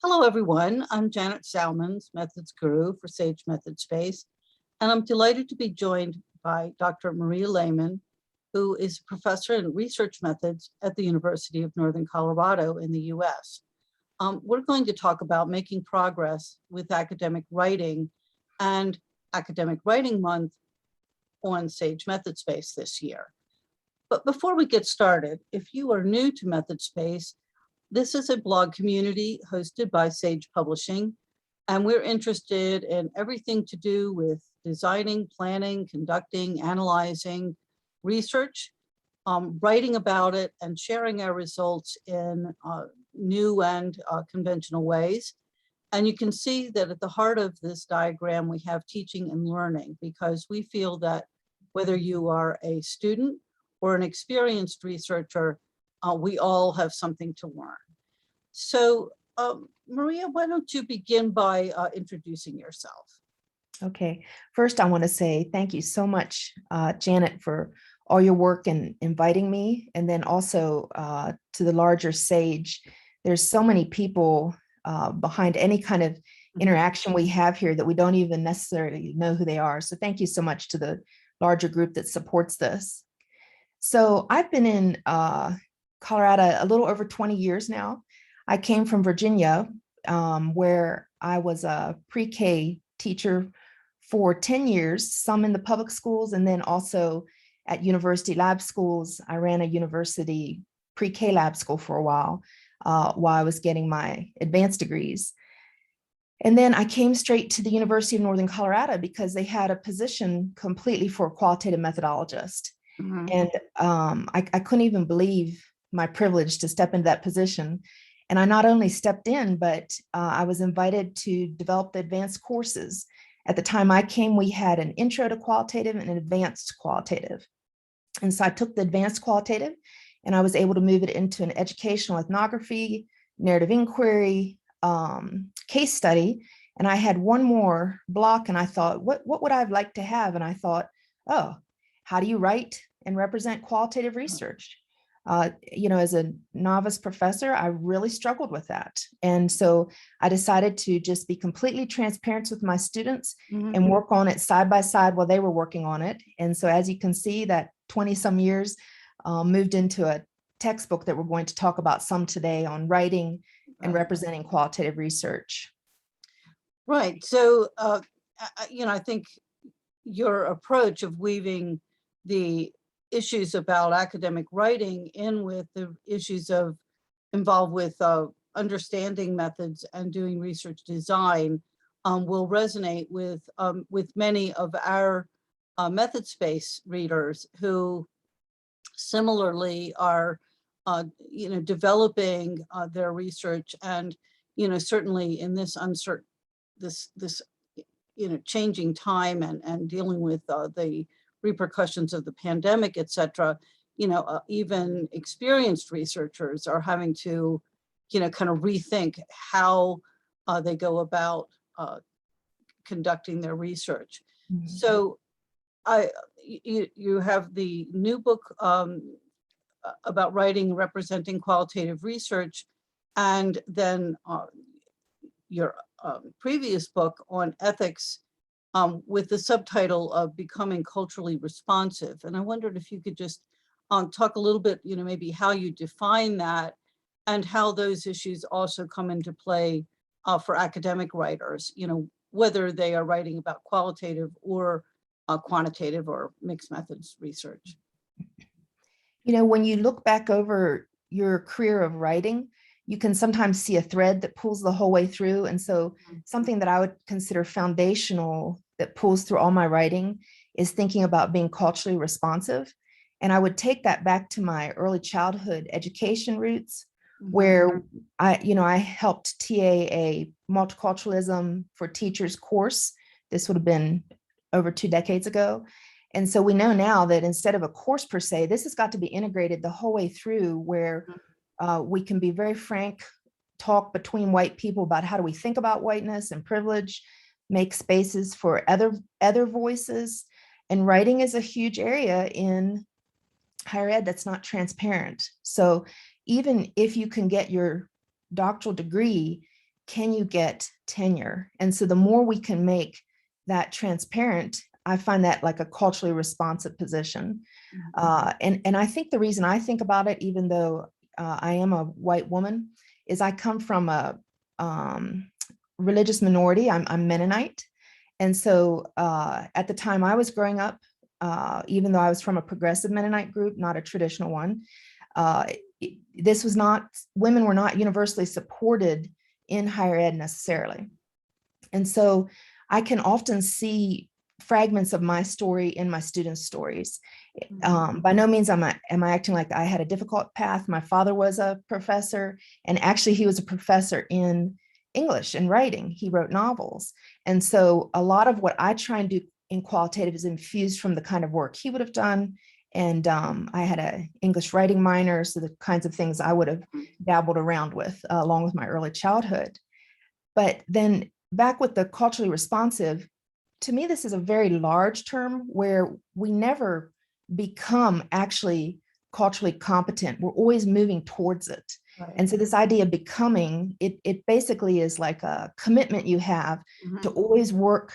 Hello, everyone. I'm Janet Salmons, Methods Guru for Sage Method Space, and I'm delighted to be joined by Dr. Maria Lahman, who is a professor in research methods at the University of Northern Colorado in the US. We're going to talk about making progress with academic writing and Academic Writing Month on Sage Method Space this year. But before we get started, if you are new to Method Space, this is a blog community hosted by Sage Publishing, and we're interested in everything to do with designing, planning, conducting, analyzing research, writing about it, and sharing our results in new and conventional ways. And you can see that at the heart of this diagram, we have teaching and learning, because we feel that whether you are a student or an experienced researcher, we all have something to learn. So, Maria, why don't you begin by introducing yourself? Okay, first I want to say thank you so much, Janet, for all your work and inviting me, and then also to the larger Sage. There's so many people behind any kind of interaction we have here that we don't even necessarily know who they are. So thank you so much to the larger group that supports this. So I've been in Colorado a little over 20 years now. I came from Virginia, where I was a pre-K teacher for 10 years, some in the public schools, and then also at university lab schools. I ran a university pre-K lab school for a while I was getting my advanced degrees. And then I came straight to the University of Northern Colorado because they had a position completely for a qualitative methodologist. And I couldn't even believe my privilege to step into that position. And I not only stepped in, but I was invited to develop the advanced courses. At the time I came, we had an intro to qualitative and an advanced qualitative. And so I took the advanced qualitative and I was able to move it into an educational ethnography, narrative inquiry, case study. And I had one more block and I thought, what would I like to have? And I thought, oh, how do you write and represent qualitative research? As a novice professor, I really struggled with that. And so I decided to just be completely transparent with my students and work on it side by side while they were working on it. And so as you can see, that 20 some years moved into a textbook that we're going to talk about some today on writing and representing qualitative research. Right. So, I think your approach of weaving the issues about academic writing in with the issues involved with understanding methods and doing research design will resonate with many of our method space readers who similarly are developing their research, and certainly in this uncertain this changing time and dealing with the repercussions of the pandemic, et cetera, even experienced researchers are having to, kind of rethink how they go about conducting their research. So you have the new book about writing, representing qualitative research, and then your previous book on ethics with the subtitle of Becoming Culturally Responsive. And I wondered if you could just talk a little bit, maybe how you define that and how those issues also come into play for academic writers, whether they are writing about qualitative or quantitative or mixed methods research. When you look back over your career of writing, you can sometimes see a thread that pulls the whole way through. And so something that I would consider foundational that pulls through all my writing is thinking about being culturally responsive. And I would take that back to my early childhood education roots, where I helped TA a multiculturalism for teachers course. This would have been over 2 decades ago. And so we know now that instead of a course per se, this has got to be integrated the whole way through, where we can be very frank, talk between white people about how do we think about whiteness and privilege, make spaces for other voices. And writing is a huge area in higher ed that's not transparent. So even if you can get your doctoral degree, can you get tenure? And so the more we can make that transparent, I find that like a culturally responsive position. And I think the reason I think about it, even though I am a white woman, is I come from a religious minority. I'm Mennonite. And so at the time I was growing up, even though I was from a progressive Mennonite group, not a traditional one, this was not, women were not universally supported in higher ed necessarily. And so I can often see fragments of my story in my students' stories. By no means am I acting like I had a difficult path. My father was a professor, and actually he was a professor in English and writing. He wrote novels. And so a lot of what I try and do in qualitative is infused from the kind of work he would have done. And I had an English writing minor, so the kinds of things I would have dabbled around with along with my early childhood. But then back with the culturally responsive, to me, this is a very large term where we never become actually culturally competent. We're always moving towards it. Right. And so this idea of becoming, it basically is like a commitment you have to always work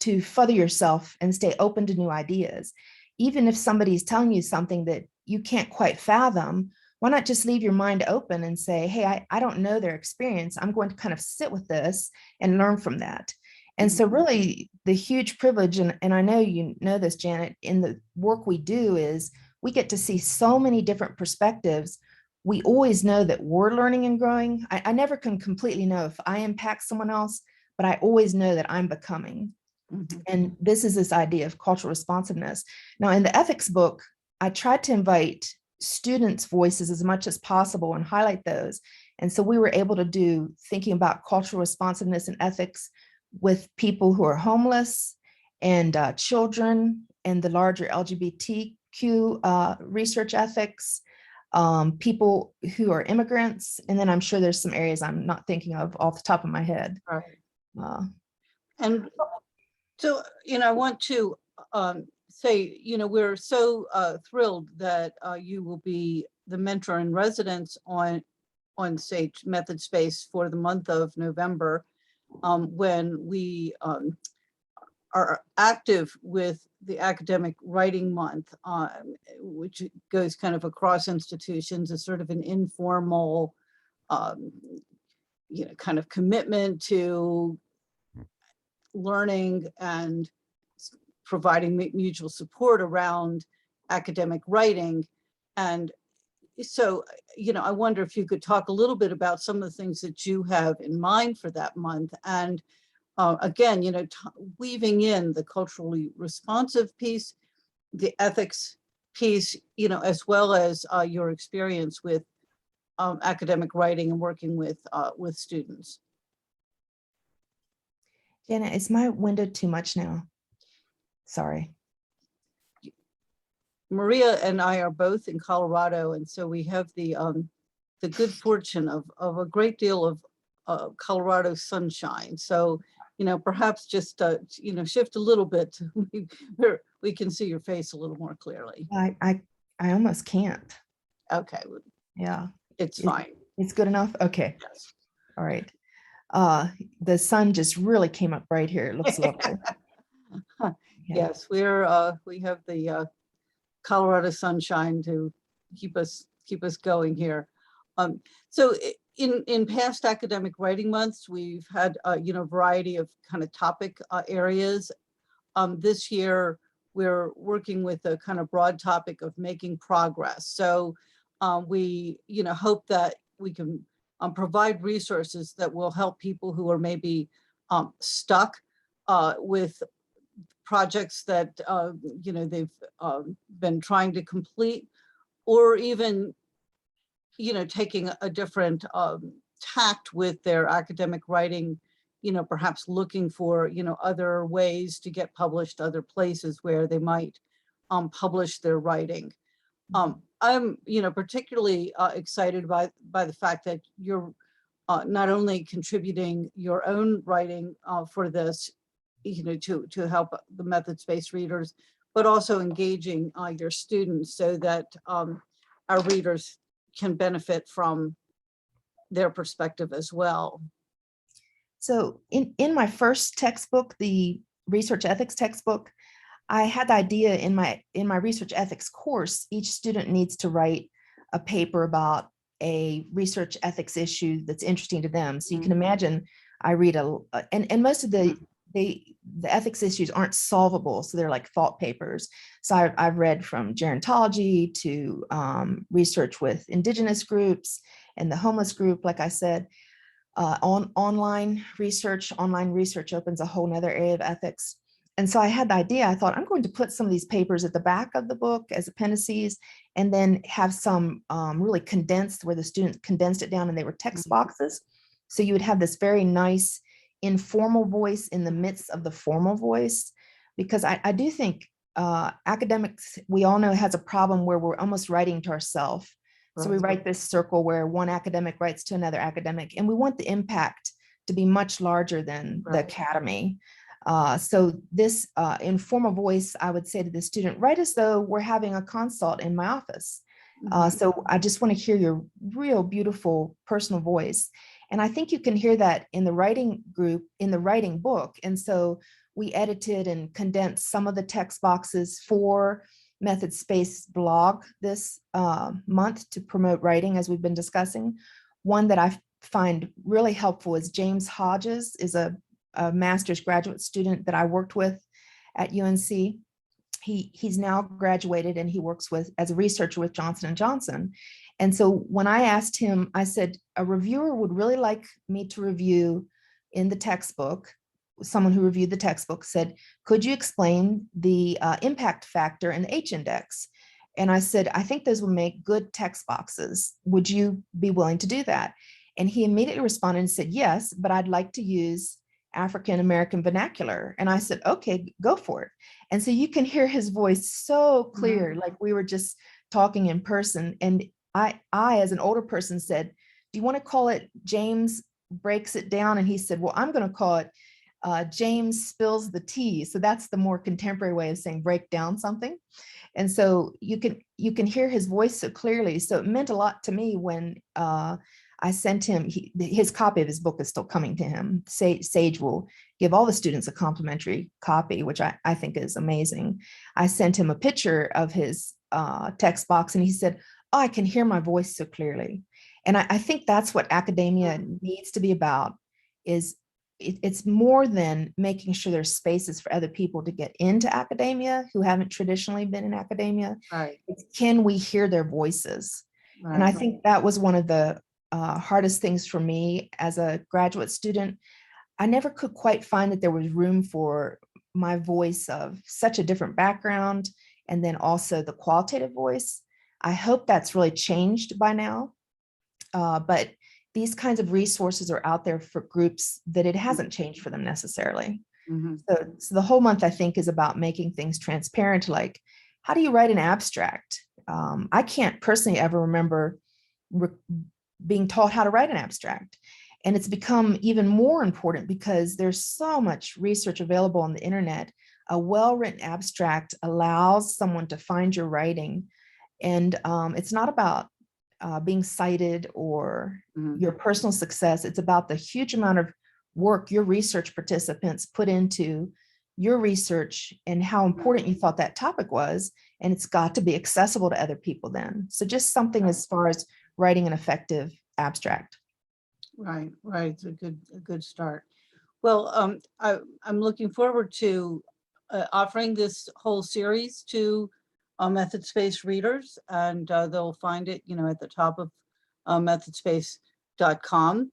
to further yourself and stay open to new ideas. Even if somebody's telling you something that you can't quite fathom, why not just leave your mind open and say, hey, I don't know their experience. I'm going to kind of sit with this and learn from that. And so really the huge privilege, and I know you know this, Janet, in the work we do is we get to see so many different perspectives. We always know that we're learning and growing. I never can completely know if I impact someone else, but I always know that I'm becoming. And this is this idea of cultural responsiveness. Now, in the ethics book, I tried to invite students' voices as much as possible and highlight those. And so we were able to do thinking about cultural responsiveness and ethics with people who are homeless and children and the larger LGBTQ research ethics, people who are immigrants. And then I'm sure there's some areas I'm not thinking of off the top of my head. Right. And so, I want to say, we're so thrilled that you will be the mentor in residence on Sage Method Space for the month of November, when we are active with the Academic Writing Month, which goes kind of across institutions as sort of an informal, kind of commitment to learning and providing mutual support around academic writing. And so, I wonder if you could talk a little bit about some of the things that you have in mind for that month. And again, weaving in the culturally responsive piece, the ethics piece, as well as your experience with academic writing and working with students. Jenna, is my window too much now? Sorry. Maria and I are both in Colorado, and so we have the good fortune of a great deal of Colorado sunshine. So, perhaps just shift a little bit where we can see your face a little more clearly. I almost can't. Okay. Yeah. It's fine. It's good enough. Okay. Yes. All right. The sun just really came up right here. It looks lovely. Yeah. Yes, we have the Colorado sunshine to keep us going here. So in past academic writing months, we've had a variety of kind of topic areas. This year, we're working with a kind of broad topic of making progress. So we hope that we can provide resources that will help people who are maybe stuck with projects that they've been trying to complete, or even taking a different tact with their academic writing, perhaps looking for other ways to get published, other places where they might publish their writing. I'm particularly excited by the fact that you're not only contributing your own writing for this, to help the method-based readers, but also engaging your students so that our readers can benefit from their perspective as well. So in my first textbook, the research ethics textbook, I had the idea in my research ethics course, each student needs to write a paper about a research ethics issue that's interesting to them. So you can imagine I read and most of the ethics issues aren't solvable. So they're like thought papers. So I've read from gerontology to research with indigenous groups and the homeless group, like I said, online research opens a whole nother area of ethics. And so I had the idea, I thought I'm going to put some of these papers at the back of the book as appendices, and then have some really condensed where the students condensed it down and they were text boxes. So you would have this very nice informal voice in the midst of the formal voice, because I do think academics, we all know, has a problem where we're almost writing to ourselves. So we write this circle where one academic writes to another academic, and we want the impact to be much larger than the academy. So this informal voice, I would say to the student, write as though we're having a consult in my office. So I just want to hear your real beautiful personal voice. And I think you can hear that in the writing group, in the writing book. And so we edited and condensed some of the text boxes for Method Space blog this month to promote writing, as we've been discussing. One that I find really helpful is James Hodges, is a master's graduate student that I worked with at UNC. He's now graduated and he works as a researcher with Johnson & Johnson. And so when I asked him, I said, a reviewer would really like me to review in the textbook. Someone who reviewed the textbook said, could you explain the impact factor and the H index? And I said, I think those will make good text boxes. Would you be willing to do that? And he immediately responded and said, yes, but I'd like to use African-American vernacular. And I said, okay, go for it. And so you can hear his voice so clear, like we were just talking in person. And I, as an older person, said, do you want to call it James Breaks It Down? And he said, well, I'm going to call it James Spills the Tea. So that's the more contemporary way of saying break down something. And so you can hear his voice so clearly. So it meant a lot to me when I sent him, his copy of his book is still coming to him. Sage will give all the students a complimentary copy, which I think is amazing. I sent him a picture of his text box and he said, oh, I can hear my voice so clearly. And I think that's what academia needs to be about, is it's more than making sure there's spaces for other people to get into academia who haven't traditionally been in academia. It's, can we hear their voices? And I think that was one of the hardest things for me as a graduate student. I never could quite find that there was room for my voice of such a different background, and then also the qualitative voice. I hope that's really changed by now, but these kinds of resources are out there for groups that it hasn't changed for them necessarily. So the whole month, I think, is about making things transparent, like how do you write an abstract? I can't personally ever remember being taught how to write an abstract. And it's become even more important because there's so much research available on the internet. A well-written abstract allows someone to find your writing. And it's not about being cited or your personal success. It's about the huge amount of work your research participants put into your research and how important you thought that topic was. And it's got to be accessible to other people then. So just something as far as writing an effective abstract. Right. It's a good start. Well, I'm looking forward to offering this whole series to Method Space readers, and they'll find it, at the top of methodspace.com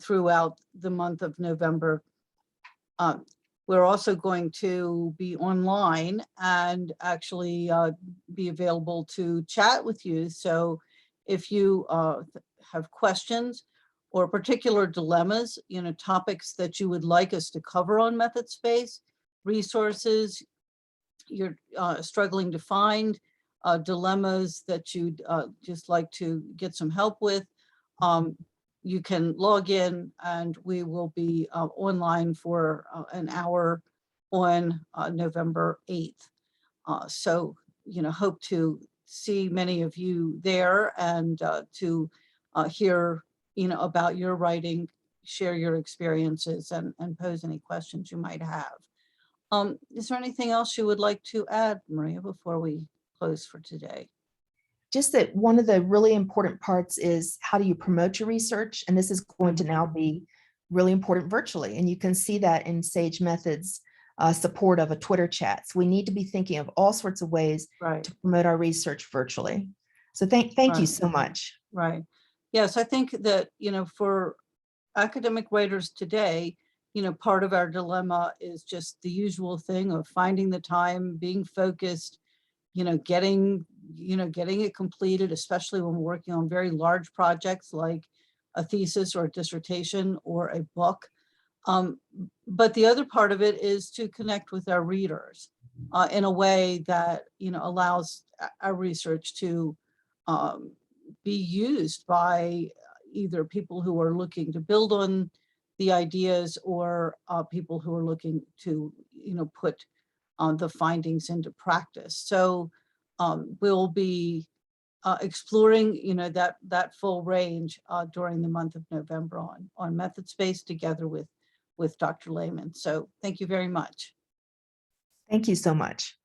throughout the month of November. We're also going to be online and actually be available to chat with you. So if you have questions or particular dilemmas, topics that you would like us to cover on Method Space, resources you're struggling to find, dilemmas that you'd just like to get some help with, you can log in and we will be online for an hour on November 8th. So, hope to see many of you there and to hear, about your writing, share your experiences and pose any questions you might have. Is there anything else you would like to add, Maria, before we close for today? Just that one of the really important parts is how do you promote your research? And this is going to now be really important virtually. And you can see that in Sage Methods support of a Twitter chat. So we need to be thinking of all sorts of ways Right. to promote our research virtually. So thank you Right. so much. Right. Yes, I think that, for academic writers today, part of our dilemma is just the usual thing of finding the time, being focused, getting it completed, especially when we're working on very large projects like a thesis or a dissertation or a book. But the other part of it is to connect with our readers in a way that, allows our research to be used by either people who are looking to build on the ideas or people who are looking to, put the findings into practice. So we'll be exploring, that full range during the month of November on Method Space together with Dr. Lahman. So thank you very much. Thank you so much.